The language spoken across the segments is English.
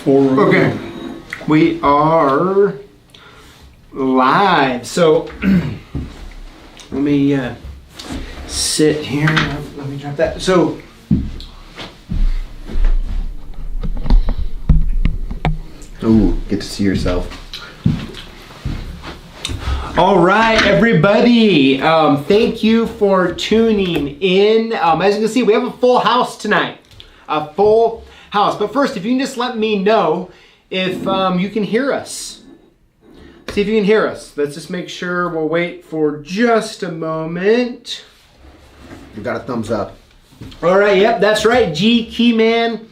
Okay, we are live. So let me sit here. Let me drop that. So ooh, get to see yourself. all right, everybody. Thank you for tuning in. As you can see, we have a full house tonight. A full house. But first, if you can just let me know if you can hear us. See if you can hear us. Let's just make sure. We'll wait for just a moment. You got a thumbs up. All right, yep, that's right. G Keyman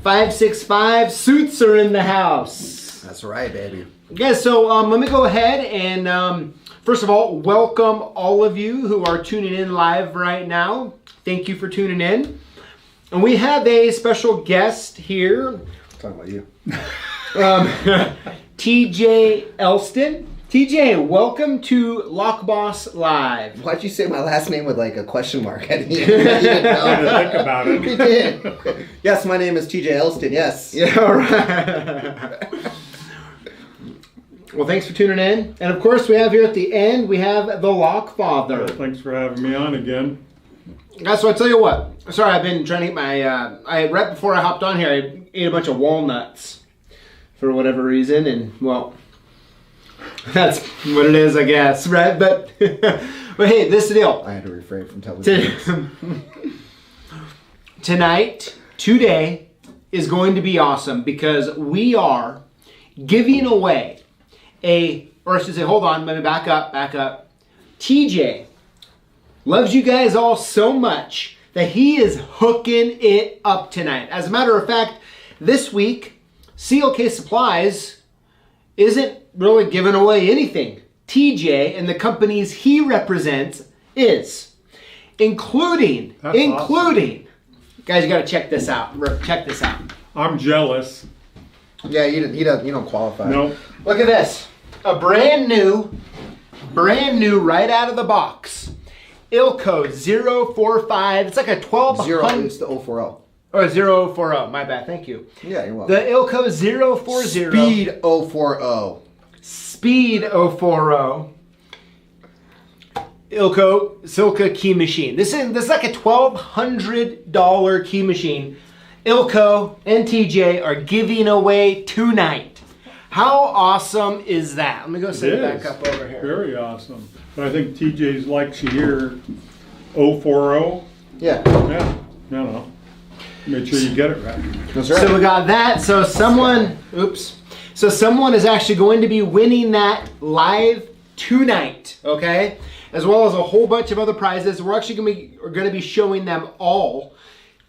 565 suits are in the house. That's right, baby. Okay, so let me go ahead and first of all, welcome all of you who are tuning in live right now. Thank you for tuning in. And we have a special guest here. I'm talking about you. TJ Elston. TJ, welcome to Lock Boss Live. Why'd you say my last name with like a question mark? I didn't know. Think about it. You did. Yes, my name is TJ Elston. Yes. Yeah, all right. Well, thanks for tuning in. And of course, we have here at the end, we have the Lock Father. Thanks for having me on again. So I tell you what. Sorry, I've been trying to eat my. Right before I hopped on here, I ate a bunch of walnuts for whatever reason, and well, that's what it is, I guess, right? But but hey, this is the deal. I had to refrain from telling you. Tonight, today is going to be awesome because we are giving away or I should say, hold on, let me back up. TJ loves you guys all so much that he is hooking it up tonight. As a matter of fact, this week, CLK Supplies isn't really giving away anything. TJ and the companies he represents is, including, Awesome. Guys, you got to check this out. Check this out. I'm jealous. Yeah, you don't qualify. Nope. Look at this. A brand new, right out of the box. Ilco 045. It's like a 1200. Zero. It's the 040. Or 040. My bad. Thank you. Yeah, you're welcome. The Ilco 040. Speed 040. Speed 040. Ilco Silca key machine. This is like a $1,200 key machine. Ilco and TJ are giving away tonight. How awesome is that? Let me go set it back up over here. Very awesome. But I think TJ's likes you here 040. Yeah. Yeah. No. Make sure you get it right. That's right. So we got that. So someone is actually going to be winning that live tonight, okay? As well as a whole bunch of other prizes. We're actually going to be showing them all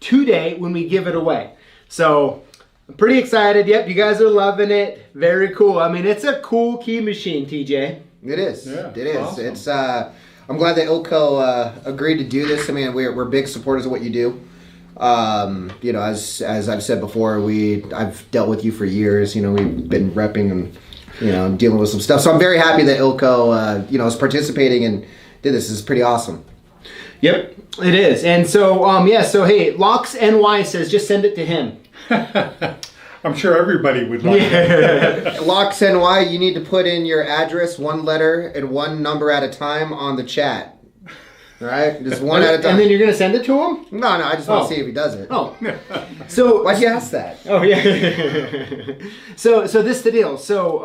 today when we give it away. So I'm pretty excited. Yep, you guys are loving it. Very cool. I mean, it's a cool key machine, TJ. It is. Yeah, it is. awesome. It's. I'm glad that Ilco agreed to do this. I mean, we're big supporters of what you do. You know, as I've said before, I've dealt with you for years. You know, we've been repping and dealing with some stuff. So I'm very happy that Ilco is participating and did this. This is pretty awesome. Yep, it is. And so so hey, Locks NY says just send it to him. I'm sure everybody would like that. Locks NY, you need to put in your address, one letter and one number at a time on the chat. All right, just one at a time. And then you're gonna send it to him? No, I just want to see if he does it. Oh, so Why'd you ask that? oh yeah. so this is the deal. So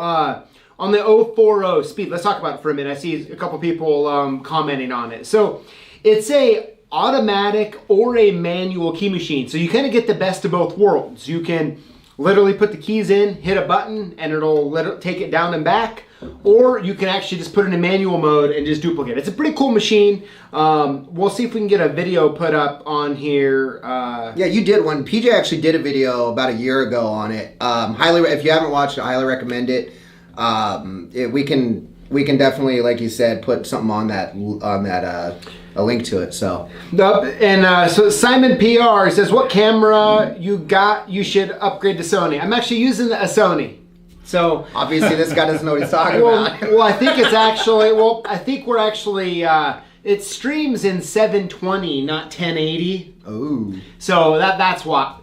on the 040 speed, let's talk about it for a minute. I see a couple people commenting on it. So it's a automatic or a manual key machine. So you kind of get the best of both worlds. You can literally put the keys in, hit a button, and it'll take it down and back. Or you can actually just put it in manual mode and just duplicate. It's a pretty cool machine. We'll see if we can get a video put up on here. Yeah, you did one. PJ actually did a video about a year ago on it. If you haven't watched it, I highly recommend it. We can definitely, like you said, put something on that a link to it. So so Simon PR says, "What camera you got? You should upgrade to Sony." I'm actually using a Sony. So obviously, this guy doesn't know what he's talking about. Well, I think it's actually. Well, I think we're actually. It streams in 720, not 1080. Ooh. So that's why.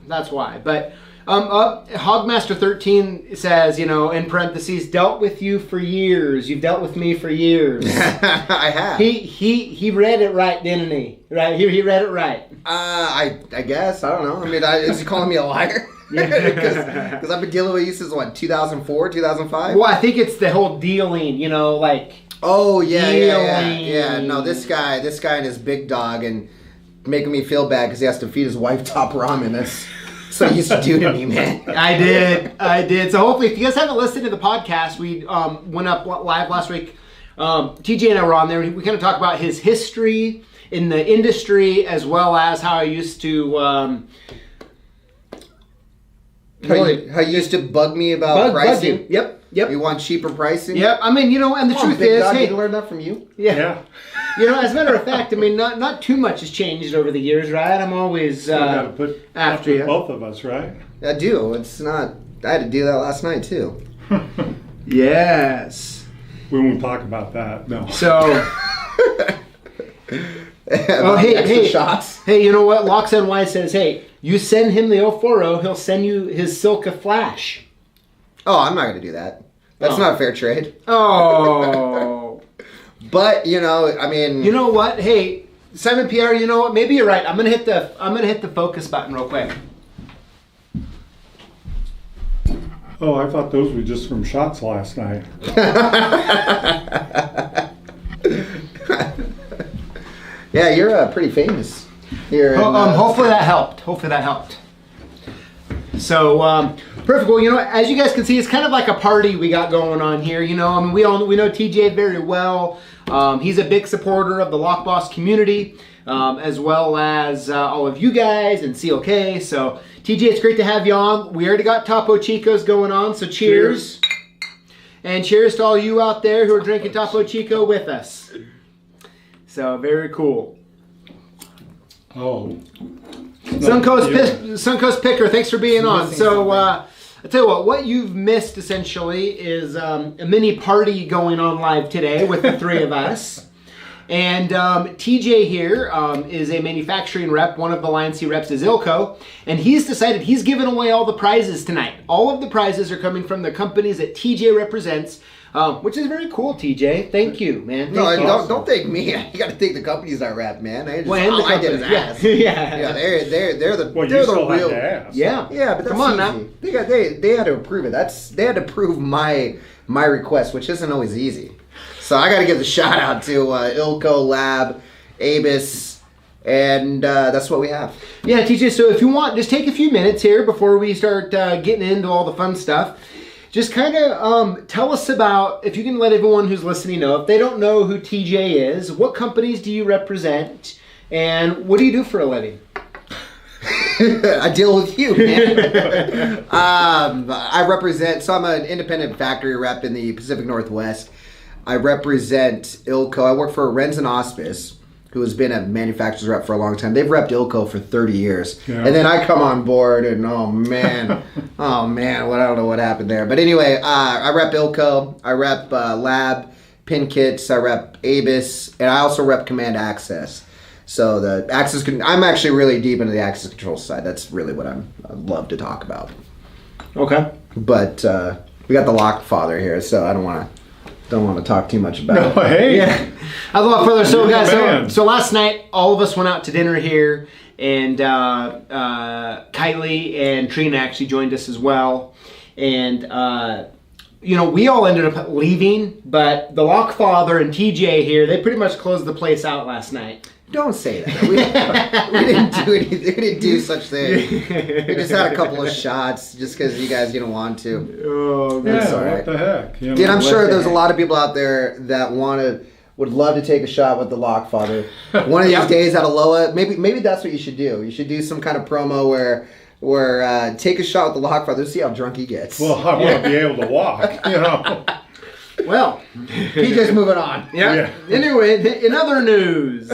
But Hogmaster13 says, in parentheses, dealt with you for years. You've dealt with me for years. I have. He read it right, didn't he? Right, he read it right. I guess. I don't know. I mean, is he calling me a liar? Because I've been dealing with you since, 2004, 2005? Well, I think it's the whole dealing, Oh, yeah. dealing. No, this guy and his big dog and making me feel bad because he has to feed his wife top ramen. That's what he used to do to me, man. I did. So hopefully, if you guys haven't listened to the podcast, we went up live last week. TJ and I were on there. We kind of talked about his history in the industry as well as how I used to... How you used to bug me about pricing? Bug you. Yep. You want cheaper pricing? Yep. I mean, and the truth is, dog, hey, you learned that from you? Yeah. As a matter of fact, I mean, not too much has changed over the years, right? I'm always Gotta put after you. both of us, right? I do. It's not. I had to do that last night too. Yes. We won't talk about that. No. So. Extra shots. Hey, you know what? Locks NY says, hey, you send him the 040, he'll send you his Silka Flash. Oh, I'm not going to do that. That's not a fair trade. Oh. But, I mean... You know what? Hey, Simon Pierre, you know what? Maybe you're right. I'm going to hit the focus button real quick. Oh, I thought those were just from shots last night. Yeah, you're pretty famous here. Hopefully that helped. So, perfect. Well, as you guys can see, it's kind of like a party we got going on here. I mean, we know TJ very well. He's a big supporter of the Lock Boss community, as well as all of you guys and CLK. So, TJ, it's great to have you on. We already got Topo Chicos going on, so cheers. And cheers to all you out there who are drinking Topo Chico with us. So, very cool. Oh. Suncoast Picker, thanks for being on. So, I tell you what you've missed essentially is a mini party going on live today with the three of us. And TJ here is a manufacturing rep. One of the Lion C reps is Ilco. And he's decided he's giving away all the prizes tonight. All of the prizes are coming from the companies that TJ represents, which is very cool, TJ. Thank you, man. No, don't thank me. You got to thank the companies I rep, man. All I did is ask. Yeah. They're the Well, they're you the still real. had to ask. Yeah, but that's Come on easy. now. They had to approve it. They had to approve my request, which isn't always easy. So I got to give the shout out to Ilco Lab, Abus, and that's what we have. Yeah, TJ, so if you want, just take a few minutes here before we start getting into all the fun stuff. Just kind of tell us about, if you can let everyone who's listening know, if they don't know who TJ is, what companies do you represent, and what do you do for a living? I deal with you, man. I represent, so I'm an independent factory rep in the Pacific Northwest. I represent Ilco. I work for Renz and Auspice, who has been a manufacturer's rep for a long time. They've repped Ilco for 30 years. Yeah. And then I come on board and I don't know what happened there. But anyway, I rep Ilco. I rep Lab, Pin Kits. I rep Abus. And I also rep Command Access. So the access, I'm actually really deep into the access control side. That's really what I love to talk about. Okay. But we got the Lock Father here, so I don't want to talk too much about it. No, hey. Yeah. I love further. So guys, so last night all of us went out to dinner here, and Kylie and Trina actually joined us as well. And we all ended up leaving, but the Lock Father and TJ here, they pretty much closed the place out last night. Don't say that. We didn't do anything. We didn't do such thing. We just had a couple of shots just because you guys didn't want to. Oh, yeah, that's all right. What the heck? Dude, I'm sure there's a lot of people out there that would love to take a shot with the Lock Father. One of these days at Aloha, maybe that's what you should do. You should do some kind of promo where take a shot with the Lock Father, see how drunk he gets. Well, I want to be able to walk, Well, PJ's moving on. Yeah. Anyway, in other news.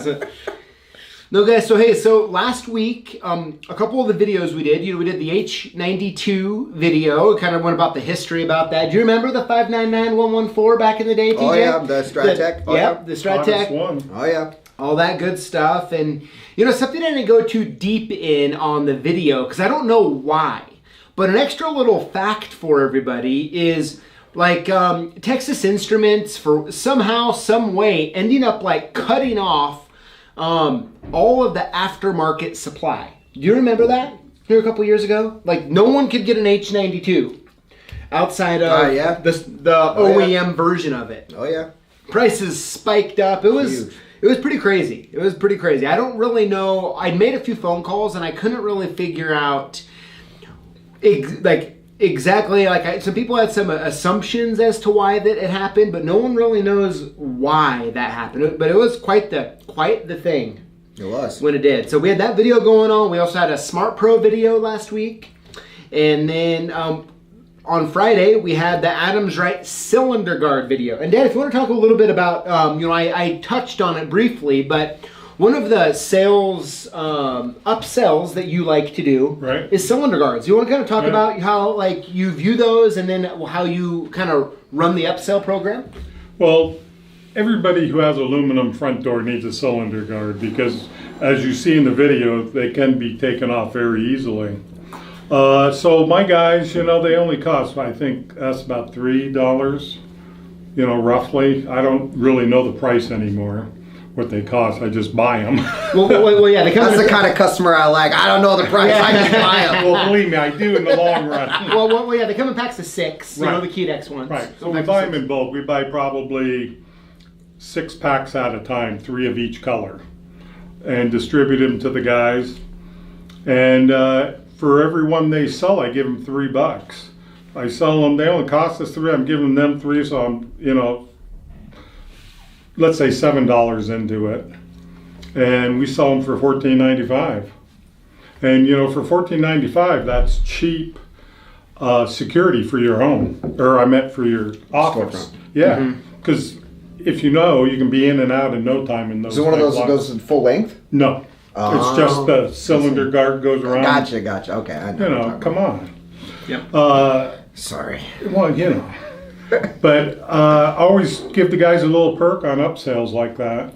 No, guys, so last week, a couple of the videos we did, we did the H92 video. It kind of went about the history about that. Do you remember the 599114 back in the day, TJ? Oh, yeah, the Stratec. The Stratec. Oh, yeah. All that good stuff. And, something I didn't go too deep in on the video, because I don't know why. But an extra little fact for everybody is like Texas Instruments, for somehow, some way, ending up like cutting off all of the aftermarket supply. Do you remember that here a couple years ago? Like no one could get an H92 outside of the OEM version of it. Oh yeah. Prices spiked up. It was pretty crazy. It was pretty crazy. I don't really know. I made a few phone calls and I couldn't really figure out exactly. Some people had some assumptions as to why that it happened, but no one really knows why that happened. But it was quite the thing. It was when it did. So we had that video going on. We also had a Smart Pro video last week, and then on Friday we had the Adams Rite cylinder guard video. And Dad, if you want to talk a little bit about, I touched on it briefly, but one of the sales upsells that you like to do is cylinder guards. You want to kind of talk about how you view those, and then how you kind of run the upsell program? Well, everybody who has aluminum front door needs a cylinder guard because, as you see in the video, they can be taken off very easily. So my guys, they only cost, I think that's about $3, roughly. I don't really know the price anymore, what they cost. I just buy them. Well, yeah. That's the kind of customer I like. I don't know the price. I just buy them. Well, believe me, I do in the long run. Well, yeah. They come in packs of 6. Right. The Kedex ones. Right. So we buy them in bulk. We buy probably 6 packs at a time, 3 of each color, and distribute them to the guys. And for every one they sell, I give them $3. I sell them. They only cost us $3. I'm giving them $3, so I'm let's say $7 into it, and we sell them for $14.95. And for $14.95, that's cheap security for your home, or I meant for your office. Storefront. Yeah, because if you can be in and out in no time in those. Is it one of those that goes in full length? No, it's just the cylinder guard goes around. Gotcha. Okay, I know. Come on. Yep. Sorry. Well, but I always give the guys a little perk on upsells like that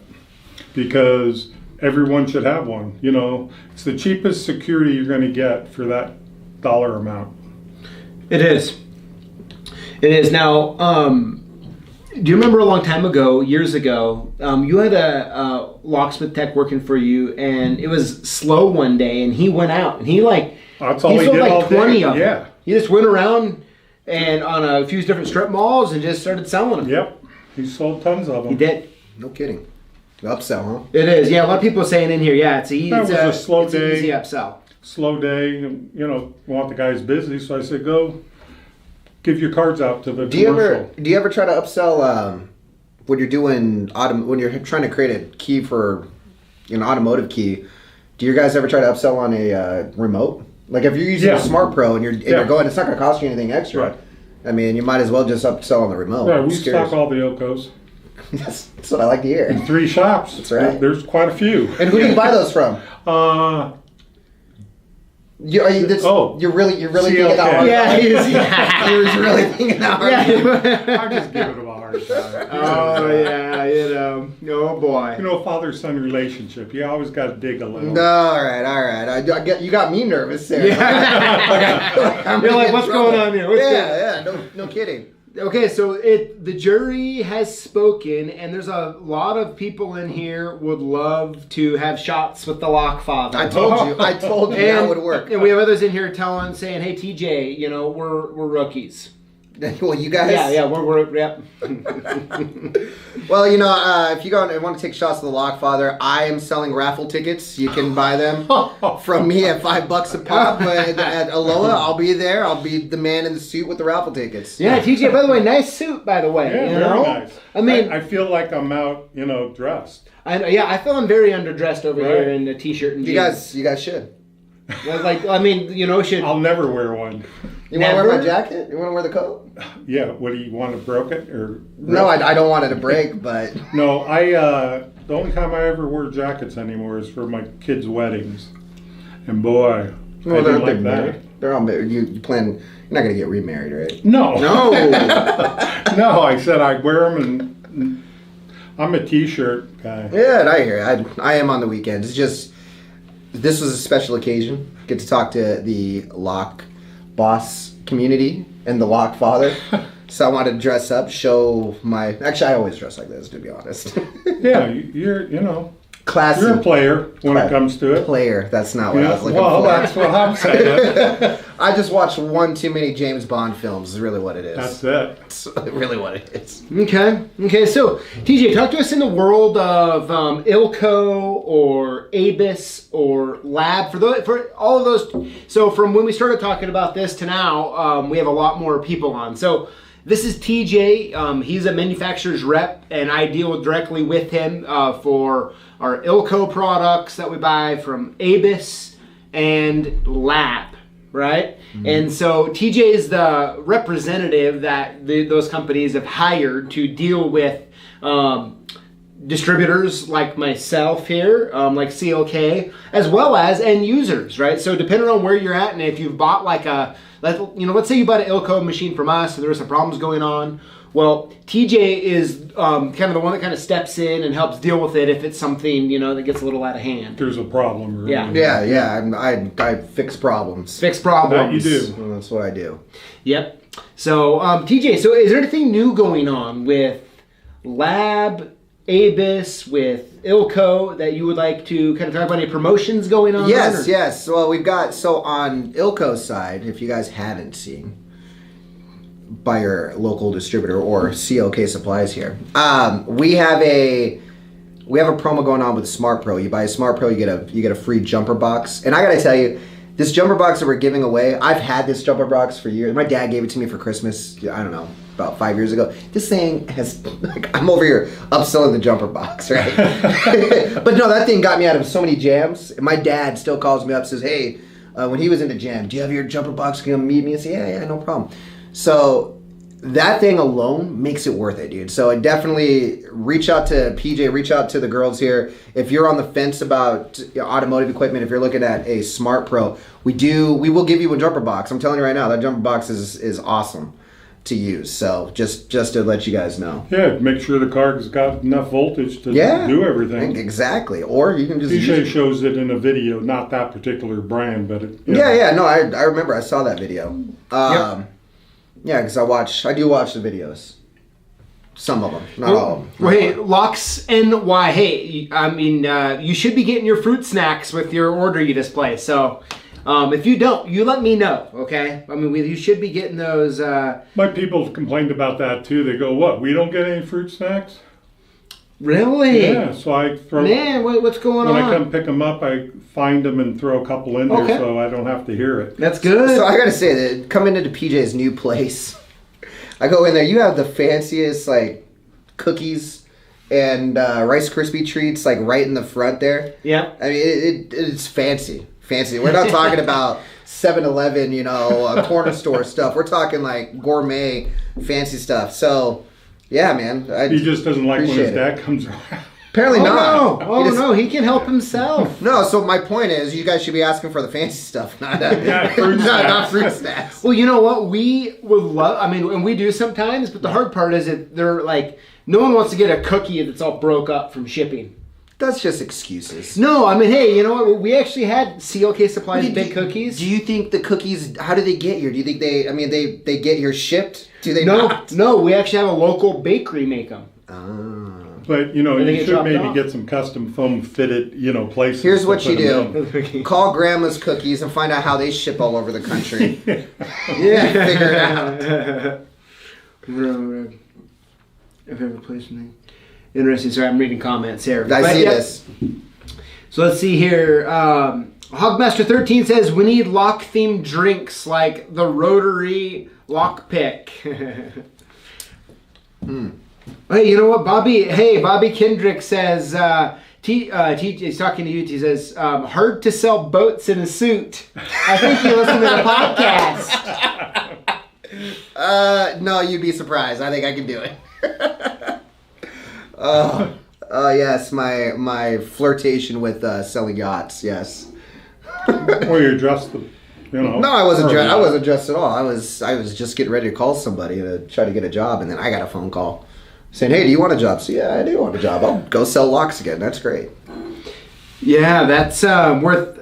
because everyone should have one. It's the cheapest security you're going to get for that dollar amount. It is. Now, do you remember a long time ago, years ago, you had a locksmith tech working for you, and it was slow one day, and he went out, and he That's all he sold did all 20 day. of them. Yeah. He just went around and on a few different strip malls and just started selling them. Yep. He sold tons of them. He did. No kidding. Upsell, huh? It is. Yeah, a lot of people are saying in here, it's an easy upsell. Slow day, and, want the guys busy, so I said, go give your cards out to the commercial. Do you ever try to upsell when you're doing when you're trying to create a key for an automotive key? Do you guys ever try to upsell on a remote? Like if you're using a Smart Pro and you're going, it's not going to cost you anything extra. Right. I mean, you might as well just upsell on the remote. Yeah, we stock all the Ilcos. That's what I like to hear. 3 shops. That's right. There's quite a few. And who do you buy those from? You're really thinking that hard. Yeah, he was really thinking that hard. I'm just giving him a hard time. Oh yeah, oh boy. Father-son relationship. You always got to dig a little. All right. You got me nervous there. Yeah. You're like, what's going on here? No kidding. Okay, so the jury has spoken, and there's a lot of people in here would love to have shots with the Lockfather. I told you that would work. And we have others in here saying, "Hey TJ, we're rookies." Well, you guys. Yeah, we're yep. Well, if you go and want to take shots of the Lockfather, I am selling raffle tickets. You can buy them from me at $5 a pop. At Aloha, I'll be there. I'll be the man in the suit with the raffle tickets. Yeah, TJ. By the way, nice suit. By the way, very nice. I mean, I feel like I'm out, dressed. I feel I'm very underdressed over here in a t-shirt and jeans. You guys should. Should. I'll never wear one. You want to wear my jacket? You want to wear the coat? Yeah. What do you want to broke it or? No, I don't want it to break, but. No, the only time I ever wear jackets anymore is for my kids' weddings, and boy, I didn't like that. They're all married. You plan? You're not gonna get remarried, right? No. No, I said I wear them, and I'm a t-shirt guy. Yeah, I hear you. I am on the weekends. It's just this was a special occasion. Get to talk to the Lock boss community and the lock father. So I wanted to dress up, show my. Actually, I always dress like this, to be honest. Yeah, you're Classy. you're a player when it comes to it. Player. That's not what I Yeah, was looking well, for. that's what I'm saying. I just watched one too many James Bond films. Is really what it is. That's it. That's really what it is. Okay. So TJ, talk to us in the world of ILCO or ABIS or Lab for all of those. So from when we started talking about this to now, we have a lot more people on. So this is TJ. He's a manufacturer's rep, and I deal directly with him for our ILCO products that we buy from ABIS and Lab, right? And so TJ is the representative that those companies have hired to deal with distributors like myself here, like CLK, as well as end users, right? So depending on where you're at, and if you've bought let's say you bought an ILCO machine from us and there were some problems going on, well, TJ is kind of the one that kind of steps in and helps deal with it if it's something, that gets a little out of hand. There's a problem. Or Yeah. Yeah. I fix problems. Fix problems. That you do. Well, that's what I do. Yep. So, TJ, so is there anything new going on with Lab, ABIS, with ILCO that you would like to kind of talk about? Any promotions going on? Yes. Well, we've got, so on ILCO's side, if you guys haven't seen, by your local distributor or CLK Supplies here, we have a promo going on with Smart Pro. You buy a Smart Pro, you get a free jumper box. And I gotta tell you, this jumper box that we're giving away, I've had this jumper box for years. My dad gave it to me for Christmas, I don't know, about 5 years ago. This thing has, I'm over here upselling the jumper box, right? But no, that thing got me out of so many jams. And my dad still calls me up, says, hey, when he was in the jam, do you have your jumper box? Can you come meet me? I say, yeah, no problem. So that thing alone makes it worth it, dude. So I definitely reach out to PJ, reach out to the girls here. If you're on the fence about automotive equipment, if you're looking at a Smart Pro, we will give you a jumper box. I'm telling you right now, that jumper box is awesome to use. So just to let you guys know. Yeah, make sure the car's got enough voltage to do everything. Exactly. Or you can just PJ shows it in a video, not that particular brand, but it, Yeah, no, I remember I saw that video. Yeah, because I do watch the videos. Some of them, not all of them. Well, hey, Locks NY. Hey, I mean, you should be getting your fruit snacks with your order you just placed. So, if you don't, you let me know, okay? I mean, you should be getting those. My people complained about that too. They go, "What? We don't get any fruit snacks?" Really? Yeah. So I throw. Man, what's going when on? I come pick them up, I find them and throw a couple in there, Okay. so I don't have to hear it. That's good. So I gotta say that coming into PJ's new place, I go in there. You have the fanciest cookies and Rice Krispie treats right in the front there. Yeah. I mean it's fancy. We're not talking about 7-Eleven, corner store stuff. We're talking gourmet, fancy stuff. So yeah, man. He just doesn't like when his appreciate it. dad comes around. Apparently not. No, he can help himself. No, so my point is, you guys should be asking for the fancy stuff, not fruit not fruit snacks. Well, you know what? We would love, and we do sometimes, but the hard part is that they're no one wants to get a cookie that's all broke up from shipping. That's just excuses. No, I mean, hey, you know what? We actually had CLK Supplies big cookies. Do you think the cookies, how do they get here? Do you think they get here shipped? Do they not? No, we actually have a local bakery make them. But they you get should dropped maybe off. get some custom foam fitted, places. Here's to what put you them do. in. Call Grandma's Cookies and find out how they ship all over the country. Yeah. Figure it out. If ever placed anything interesting. Sorry, I'm reading comments here. I see this. So let's see here. Hogmaster13 says we need lock themed drinks like the Rotary Lockpick. Hey, you know what, Bobby? Hey, Bobby Kendrick says. He's talking to you. He says, "Hard to sell boats in a suit." I think you listen to the podcast. No, you'd be surprised. I think I can do it. Yes, my flirtation with selling yachts. Yes. Or you're dressed, No, I wasn't. I wasn't dressed at all. I was just getting ready to call somebody to try to get a job, and then I got a phone call saying, "Hey, do you want a job?" So yeah, I do want a job. I'll go sell locks again. That's great. Yeah, that's worth.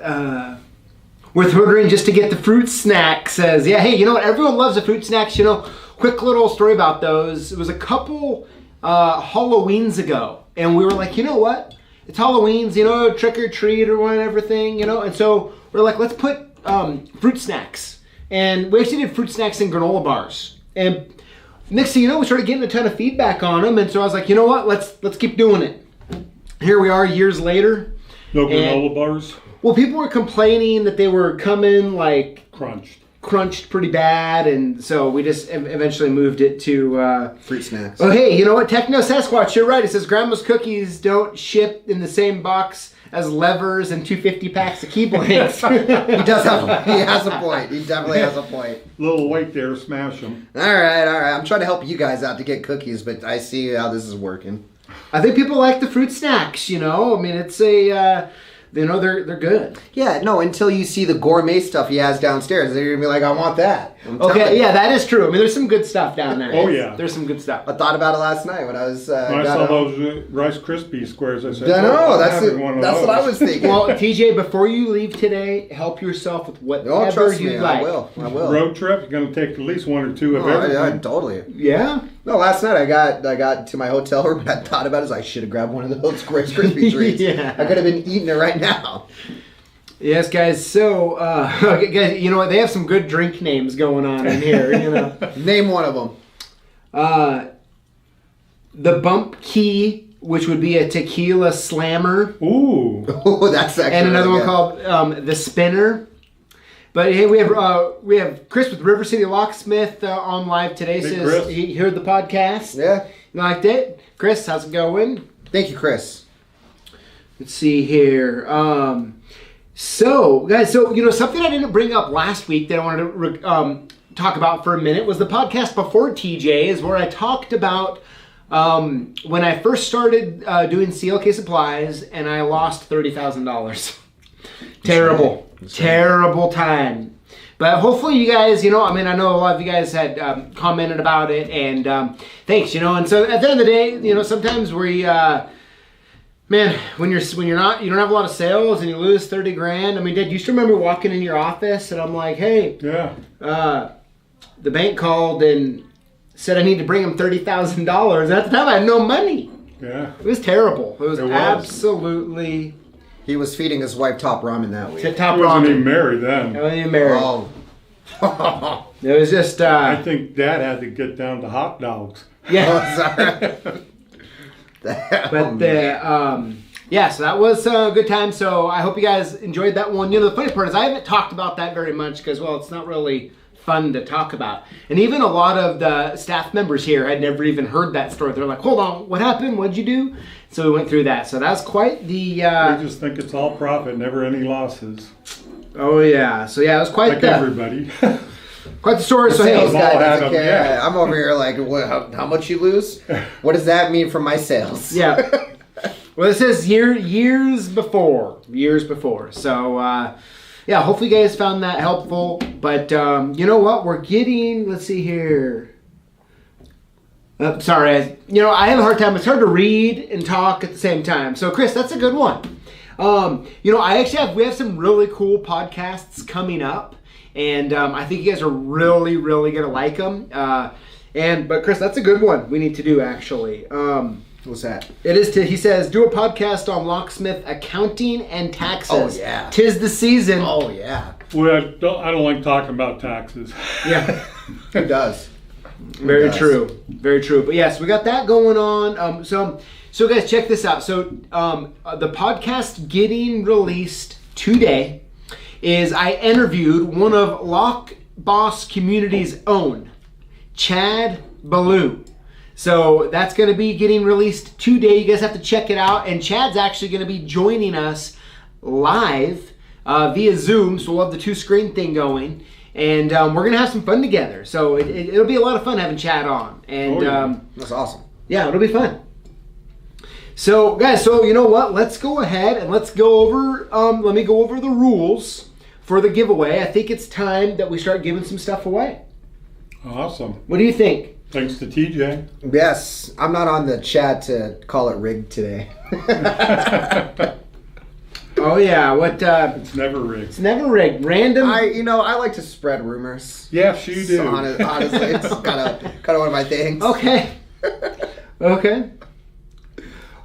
Worth ordering just to get the fruit snack. Says, yeah, hey, you know what? Everyone loves the fruit snacks. You know, quick little story about those. It was a couple Halloweens ago, and we were like, you know what? It's Halloween's, you know, trick or treat or whatever thing, you know. And so we're like, let's put fruit snacks, and we actually did fruit snacks and granola bars. And next thing you know, we started getting a ton of feedback on them, and so I was like, you know what? Let's keep doing it. Here we are, years later. No granola bars? Well, people were complaining that they were coming like crunched pretty bad, and so we just eventually moved it to Fruit snacks. oh, hey, you know what? Techno Sasquatch, you're right. It says Grandma's cookies don't ship in the same box as levers and 250 packs of key blanks. He has a point. He definitely has a point. Little weight there, smash them. All right. I'm trying to help you guys out to get cookies, but I see how this is working. I think people like the fruit snacks, you know? I mean, it's a, you know, they're good. Yeah, no, until you see the gourmet stuff he has downstairs. They're going to be like, I want that. I'm telling Okay, you. yeah, that is true. I mean, there's some good stuff down there. Oh, yeah. There's some good stuff. I thought about it last night when I was... When I saw those Rice Krispie squares, I said, I "Oh, know, I'm that's having one of what those." I was thinking. Well, TJ, before you leave today, help yourself with whatever Oh, trust you me, like. I will. Road trip, you're going to take at least one or two of Oh, everything. yeah, totally. Yeah? No, last night I got to my hotel room and I thought about it. I should have grabbed one of those Rice Krispie treats. Yeah. I could have been eating it right now. Yes, guys. So, okay, guys, you know what? They have some good drink names going on in here. You know, Name one of them. the Bump Key, which would be a tequila slammer, Ooh. Oh, that's actually and another really one good. called the Spinner. But hey, we have Chris with River City Locksmith on live today. Hey, Says Chris. he heard the podcast. Yeah. You liked it, Chris? How's it going? Thank you, Chris. Let's see here. So, guys, you know, something I didn't bring up last week that I wanted to talk about for a minute was the podcast before TJ, is where I talked about when I first started doing CLK supplies and I lost $30,000. Terrible. Terrible time. But hopefully you guys, you know, I mean, I know a lot of you guys had commented about it, and thanks, you know. And so at the end of the day, you know, sometimes we... man, when you don't have a lot of sales and you lose 30 grand. I mean, Dad, you still remember walking in your office and I'm like, hey, Yeah. the bank called and said I need to bring them $30,000. And at the time I had no money. Yeah. It was terrible. It was, It was. absolutely He was feeding his wife top ramen that week. top He wasn't even ramen. married then. I wasn't even married. Oh. It was just, I think Dad had to get down to hot dogs. yeah. Sorry. But yeah, so that was a good time. So I hope you guys enjoyed that one. You know, the funny part is I haven't talked about that very much because, well, it's not really fun to talk about. And even a lot of the staff members here had never even heard that story. They're like, hold on, what happened? What'd you do? So we went through that. So that was quite the... I just think it's all profit, never any losses. oh, yeah. So yeah, it was quite Like the... everybody. Quite the story. So Sales hey, guy all doesn't had 'em, care. yeah. I'm over here like, how much you lose? What does that mean for my sales? yeah. Well, this is years before. So, yeah, hopefully you guys found that helpful. But you know what? We're getting, let's see here. Sorry, I have a hard time. It's hard to read and talk at the same time. So, Chris, that's a good one. We have some really cool podcasts coming up. And I think you guys are really, really going to like them. But Chris, that's a good one we need to do, actually. What's that? It is he says, do a podcast on locksmith accounting and taxes. Oh, yeah. 'Tis the season. Oh, yeah. Well, I don't like talking about taxes. Yeah. Who does? Very does? true. Very true. But yes, we got that going on. So guys, check this out. So the podcast getting released today is I interviewed one of Lock Boss Community's own, Chad Ballou. So that's going to be getting released today. You guys have to check it out. And Chad's actually going to be joining us live via Zoom. So we'll have the two-screen thing going. And we're going to have some fun together. So it'll be a lot of fun having Chad on. And yeah. That's awesome. yeah, it'll be fun. So guys, you know what? Let's go ahead and let's go over, let me go over the rules for the giveaway. I think it's time that we start giving some stuff away. Awesome. What do you think? Thanks to TJ. Yes, I'm not on the chat to call it rigged today. Oh yeah, what? It's never rigged. It's never rigged. Random. I like to spread rumors. Yes, you do. So honestly, it's kind of one of my things. Okay. Okay.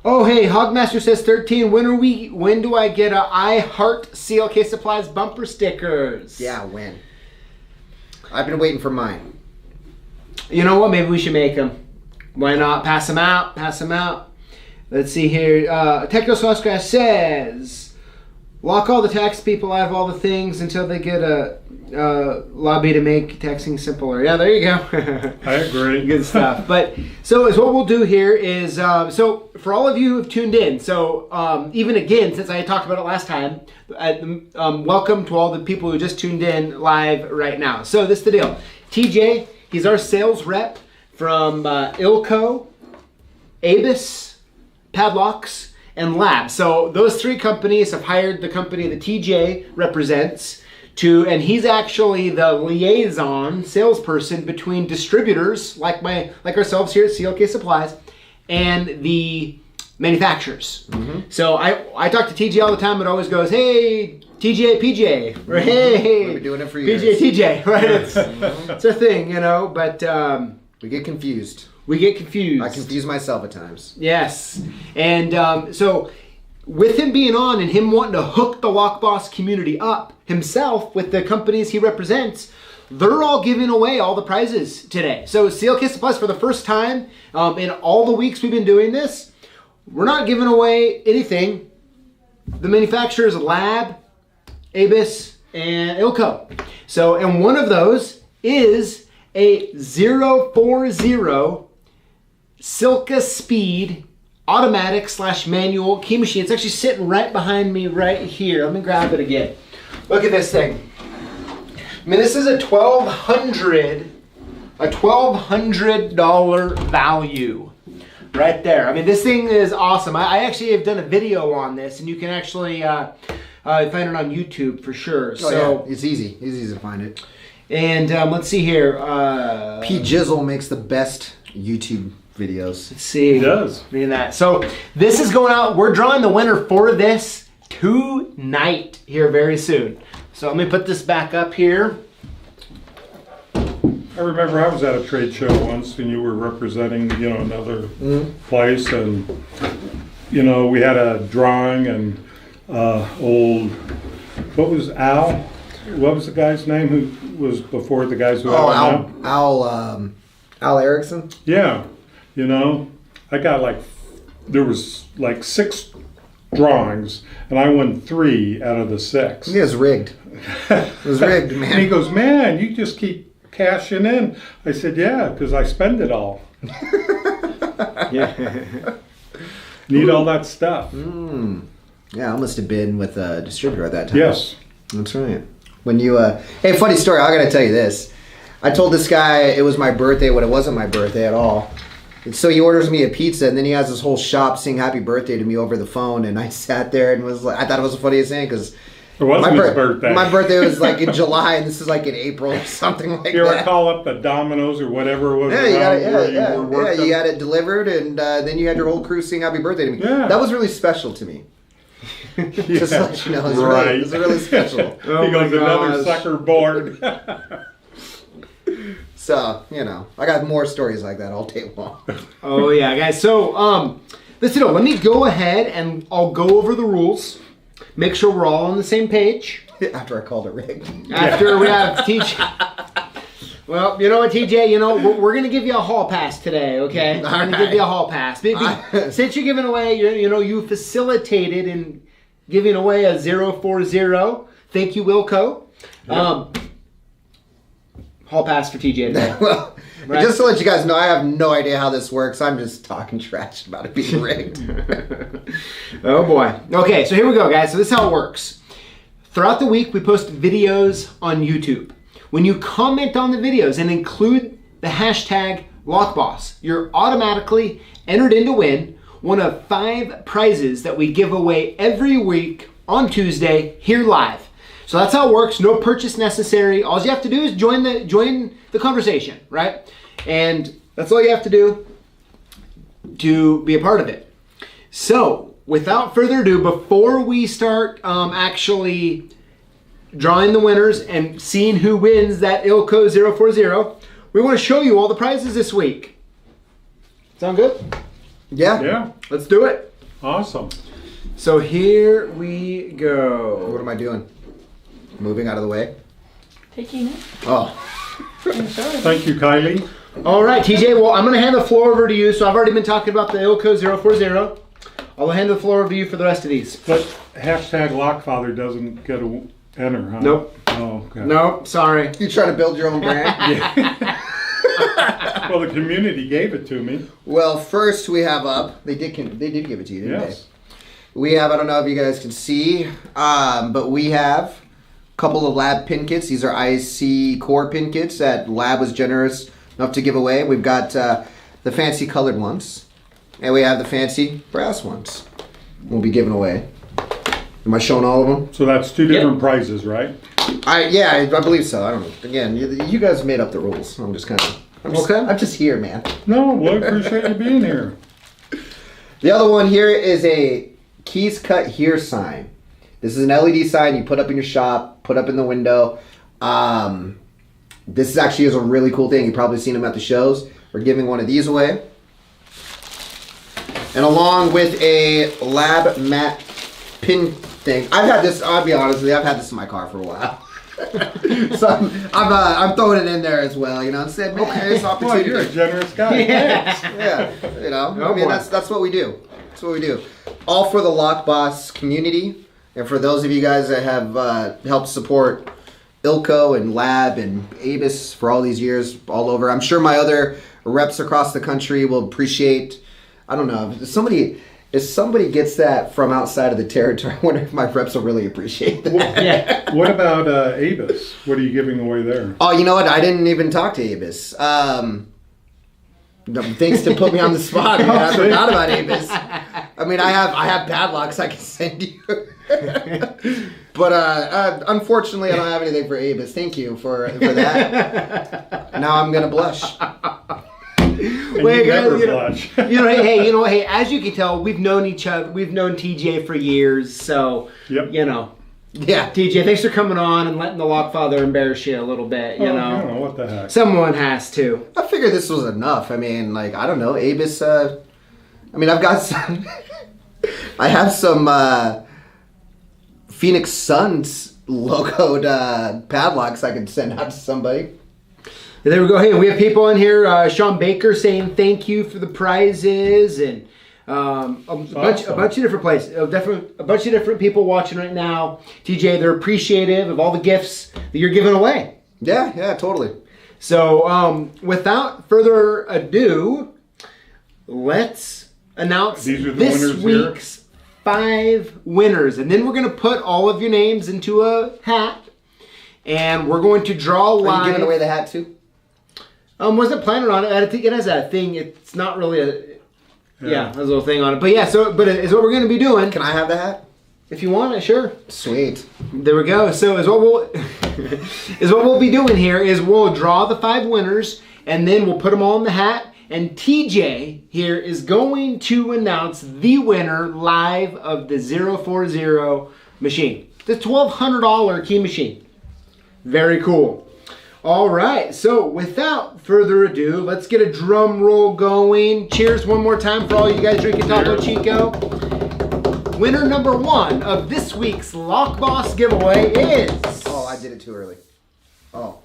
Oh hey, Hogmaster says 13. When do I get a I Heart CLK Supplies bumper stickers? Yeah, when? I've been waiting for mine. You know what? Maybe we should make them. Why not? Pass them out. Pass them out. Let's see here. Techno Saucegrass says, lock all the tax people out of all the things until they get a lobby to make taxing simpler. Yeah, there you go. I agree. Good stuff. But so what we'll do here is so for all of you who've tuned in. So even again, since I talked about it last time, welcome to all the people who just tuned in live right now. So this is the deal. TJ, he's our sales rep from Ilco, Abus, Padlocks, and Lab. So those three companies have hired the company that TJ represents to, and he's actually the liaison salesperson between distributors like ourselves here at CLK Supplies and the manufacturers. Mm-hmm. So I talk to TJ all the time. It always goes, hey, TJ, PJ, or hey, we've been doing it for PJ, years. TJ, right? It's a thing, you know. But we get confused. we get confused. I confuse myself at times. Yes, and so with him being on and him wanting to hook the Lock Boss community up himself with the companies he represents, they're all giving away all the prizes today. So CLK Supplies, for the first time in all the weeks we've been doing this, we're not giving away anything. The manufacturers Lab, Abus, and Ilco. So, and one of those is a 040 Silka Speed automatic / manual key machine. It's actually sitting right behind me right here. Let me grab it again. Look at this thing. I mean, this is a $1,200 value right there. I mean, this thing is awesome. I actually have done a video on this, and you can actually find it on YouTube for sure. Yeah. It's easy to find it. And let's see here. Pete Jizzle makes the best YouTube videos. Let's see. He does. Reading that. So this is going out. We're drawing the winner for this tonight here very soon. So let me put this back up here. I remember I was at a trade show once and you were representing, another place, and, we had a drawing and what was Al? What was the guy's name who was before the guys who have it now? Al Erickson? Yeah. I got there was 6 drawings and I won 3 out of the 6. It was rigged. It was rigged, man. And he goes, man, you just keep cashing in. I said, yeah, because I spend it all. Yeah. Need all that stuff. Yeah, I must have been with a distributor at that time. Yes. That's right. When you, hey, funny story, I gotta tell you this. I told this guy it was my birthday when it wasn't my birthday at all. And so he orders me a pizza, and then he has this whole shop sing happy birthday to me over the phone, and I sat there and was like, I thought it was the funniest thing, because it wasn't his birthday. My birthday was in July, and this is in April or something like that. You ever call up the Domino's or whatever it was? Yeah, you got it delivered, and then you had your whole crew sing happy birthday to me. Yeah. That was really special to me. Just to let you know, it was really special. Oh He goes, my another gosh. sucker board. So, I got more stories like that all day long. Oh yeah, guys. So listen, let me go ahead and I'll go over the rules. Make sure we're all on the same page. After I called it rigged. After we have TJ. Well, you know what, TJ? We're going to give you a hall pass today, okay? We're going to give you a hall pass. Since you're giving away, you facilitated in giving away a 040. Thank you, Wilco. Hall pass for TJ today. Well, Right. just to let you guys know, I have no idea how this works. I'm just talking trash about it being rigged. Oh boy. Okay, so here we go, guys. So this is how it works. Throughout the week, we post videos on YouTube. When you comment on the videos and include the hashtag LockBoss, you're automatically entered in to win one of 5 prizes that we give away every week on Tuesday here live. So that's how it works. No purchase necessary. All you have to do is join the conversation, right? And that's all you have to do to be a part of it. So without further ado, before we start actually drawing the winners and seeing who wins that Ilco 040, we want to show you all the prizes this week. Sound good? Yeah. Yeah. Let's do it. Awesome. So here we go. What am I doing? Moving out of the way? Taking it. Oh. Thank you, Kylie. All right, TJ, well, I'm going to hand the floor over to you. So I've already been talking about the Ilco 040. I'll hand the floor over to you for the rest of these. But hashtag Lockfather doesn't get a enter, huh? Nope. Oh, okay. Nope, sorry. You trying to build your own brand? Well, the community gave it to me. Well, first we have up. They did give it to you, didn't Yes. they? We have. I don't know if you guys can see, but we have a couple of Lab pin kits. These are IC core pin kits that Lab was generous enough to give away. We've got the fancy colored ones, and we have the fancy brass ones. We'll be giving away. Am I showing all of them? So that's two different prizes, right? I believe so. I don't know. Again, you guys made up the rules. I'm just kind of. I'm just here, man. No, well, I appreciate you being here. The other one here is a Keys Cut Here sign. This is an LED sign you put up in your shop, put up in the window. This actually is a really cool thing. You've probably seen them at the shows. We're giving one of these away. And along with a Lab matte pin thing. I've had this, I'll be honest with you, I've had this in my car for a while. So I'm throwing it in there as well, you know, and said, man, it's Well, opportunity. you're a generous guy. Yeah, you know, Oh, I mean, boy. that's what we do. That's what we do. All for the Lock Boss community, and for those of you guys that have helped support Ilco and Lab and Avis for all these years, all over. I'm sure my other reps across the country will appreciate. I don't know if somebody gets that from outside of the territory. I wonder if my reps will really appreciate that. Yeah. What about Avis? What are you giving away there? Oh, you know what? I didn't even talk to Avis. Thanks to put me on the spot, man. I forgot about Avis. I mean, I have padlocks I can send you. But unfortunately, I don't have anything for Avis. Thank you for that. Now I'm gonna blush. And Wait, you guys, never you know, blush. hey, as you can tell, we've known each other. We've known TJ for years, so Yep. you know, Yeah. TJ, thanks for coming on and letting the Lockfather embarrass you a little bit. You know, what the heck? someone has to. I figured this was enough. I mean, like, I don't know, Avis. I mean, I've got some. I have some Phoenix Suns logoed padlocks I can send out to somebody. There we go. Hey, we have people in here. Sean Baker saying thank you for the prizes, and a bunch of different places. A bunch of different people watching right now. TJ, they're appreciative of all the gifts that you're giving away. Yeah, totally. So, without further ado, let's announce These are the this winners here? week's 5 winners, and then we're going to put all of your names into a hat, and we're going to draw Are live. you giving away the hat too? Wasn't planning on it. I think it has that thing. It's not really there's a little thing on it. But yeah, but it's what we're going to be doing. Can I have the hat? If you want it, sure. Sweet. There we go. So is what we'll be doing here is we'll draw the 5 winners, and then we'll put them all in the hat. And TJ here is going to announce the winner live of the 040 machine, the $1,200 key machine. Very cool. All right, so without further ado, let's get a drum roll going. Cheers one more time for all you guys drinking Topo Chico. Winner number 1 of this week's Lock Boss giveaway is... Oh, I did it too early. Oh.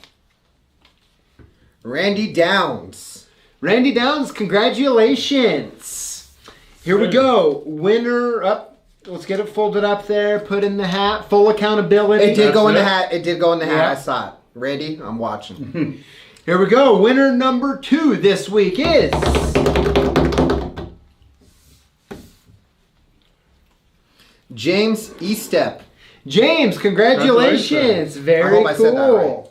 Randy Downs. Randy Downs, congratulations. Here we go. Winner up. Let's get it folded up there. Put in the hat. Full accountability. It did go in the it. hat. It did go in the hat. Yeah. I saw it. Randy, I'm watching. Here we go. Winner number 2 this week is... James Estep. James, congratulations. Very I hope I cool. said that right.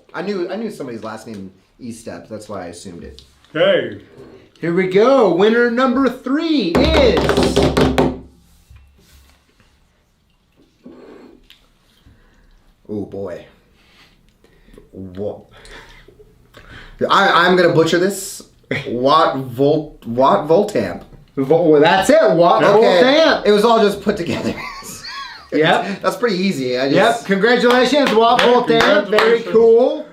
I knew somebody's last name Estep. That's why I assumed it. Hey, Here we go. Winner number 3 is... Oh boy. Whoa. I'm gonna butcher this. Watt Voltamp. Well, that's it. Watt Volt Amp. It was all just put together. Yep. That's pretty easy. Yep. Congratulations, Watt Volt Amp. Very cool.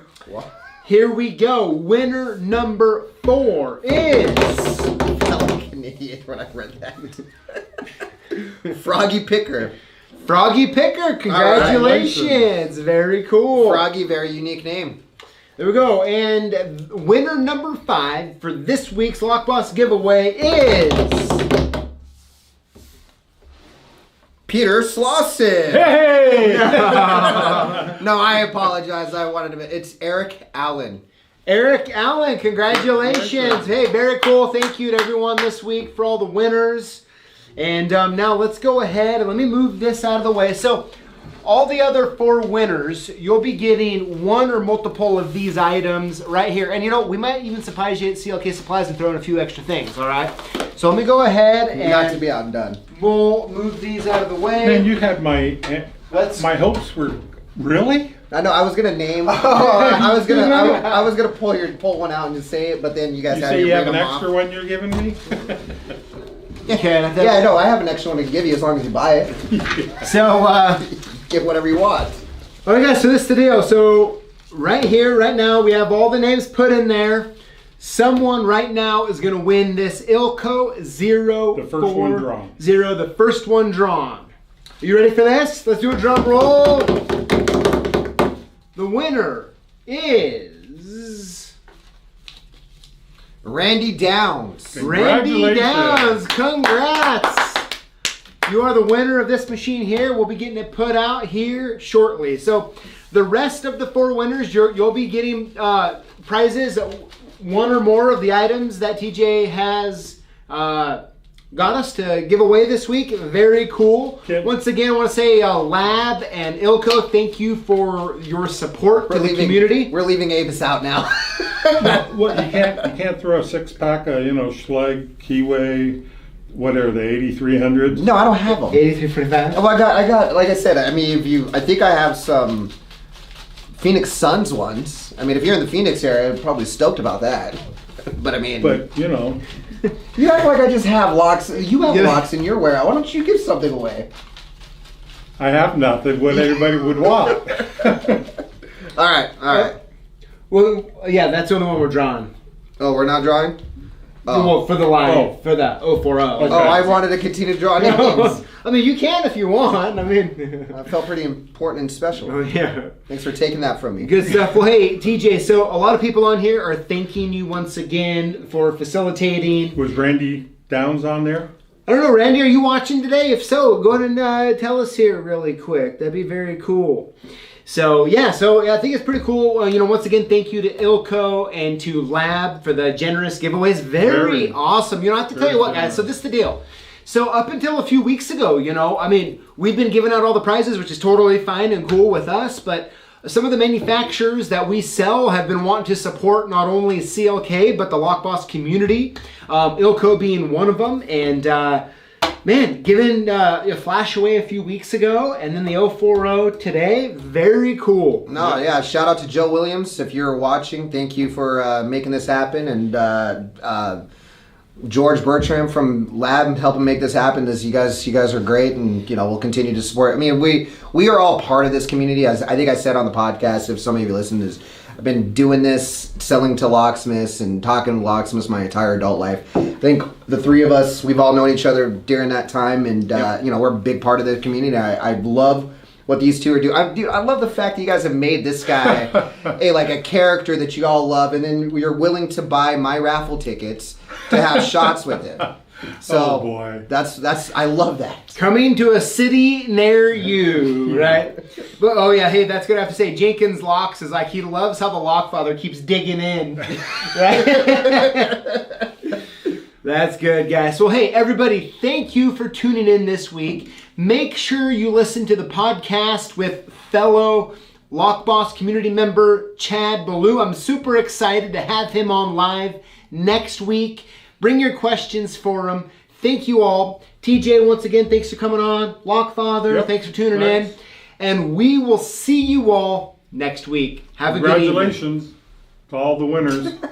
Here we go. Winner number 4 is... I felt like an idiot when I read that. Froggy Picker. Froggy Picker. Congratulations. Very cool. Froggy, very unique name. There we go. And winner number 5 for this week's Lockboss giveaway is... Peter Slauson. Hey! No, I apologize. I wanted to... It's Eric Allen. Eric Allen, congratulations. Hey, very cool. Thank you to everyone this week for all the winners. And now let's go ahead and let me move this out of the way. So all the other 4 winners, you'll be getting one or multiple of these items right here. And you know, we might even surprise you at CLK Supplies and throw in a few extra things, all right? So let me go ahead and... Not to be outdone. We'll move these out of the way. Man, you had my hopes were... Really? I know. I was gonna name. I was gonna pull one out and just say it, but then you guys You had say to you have read an them extra off. one you're giving me? Okay. Yeah, I know. I have an extra one to give you as long as you buy it. So, Get whatever you want. all right, guys. So this is the deal. So right here, right now, we have all the names put in there. Someone right now is going to win this Ilco 040. The first one drawn. The first one drawn. Are you ready for this? Let's do a drum roll. The winner is Randy Downs. Randy Downs. Congrats. You are the winner of this machine here. We'll be getting it put out here shortly. So the rest of the 4 winners, you'll be getting prizes, one or more of the items that TJ has got us to give away this week. Very cool. Okay. Once again, I want to say Lab and Ilco, thank you for your support to the community. We're leaving Avis out now. What you can't throw a 6-pack of Schlage, Keyway, what are they, 8300s? No, I don't have them. 8345. Oh, I got. Like I said, I mean, I think I have some Phoenix Suns ones. I mean, if you're in the Phoenix area, I'm probably stoked about that. But I mean, you act like I just have locks. You have locks in your warehouse. Why don't you give something away? I have nothing. What everybody would want. All right. Well, yeah, that's the only one we're drawing. Oh, we're not drawing. Oh, Well, for the line, Oh. for the 040. Okay. I wanted to continue drawing names. I mean, you can if you want. I mean, I felt pretty important and special. oh yeah. Thanks for taking that from me. Good stuff. Well, hey, TJ, so a lot of people on here are thanking you once again for facilitating. Was Randy Downs on there? I don't know, Randy, are you watching today? If so, go ahead and tell us here really quick. That'd be very cool. So, yeah, I think it's pretty cool. Once again, thank you to Ilco and to Lab for the generous giveaways. Very awesome. I have to tell you what, guys, so this is the deal. So up until a few weeks ago, we've been giving out all the prizes, which is totally fine and cool with us, but some of the manufacturers that we sell have been wanting to support not only CLK, but the Lockboss community, Ilco being one of them, and giving a flash away a few weeks ago, and then the 040 today, very cool. No, yeah, shout out to Joe Williams. If you're watching, thank you for making this happen, and George Bertram from Lab helping make this happen. You guys are great, and we'll continue to support. I mean, we are all part of this community. As I think I said on the podcast, if some of you listened, I've been doing this, selling to locksmiths and talking to locksmiths my entire adult life. I think the 3 of us, we've all known each other during that time, and we're a big part of the community. I love what these 2 are doing. I love the fact that you guys have made this guy a character that you all love, and then you're willing to buy my raffle tickets to have shots with him. So Oh boy. that's I love that. Coming to a city near you, right? But hey, that's good. I have to say, Jenkins Locks is like, he loves how the Lockfather keeps digging in, right? That's good, guys. Well, hey, everybody, thank you for tuning in this week. Make sure you listen to the podcast with fellow Lockboss community member Chad Ballou. I'm super excited to have him on live next week. Bring your questions for him. Thank you all. TJ, once again, thanks for coming on. Lockfather, thanks for tuning in. And we will see you all next week. Have a good evening. Congratulations to all the winners.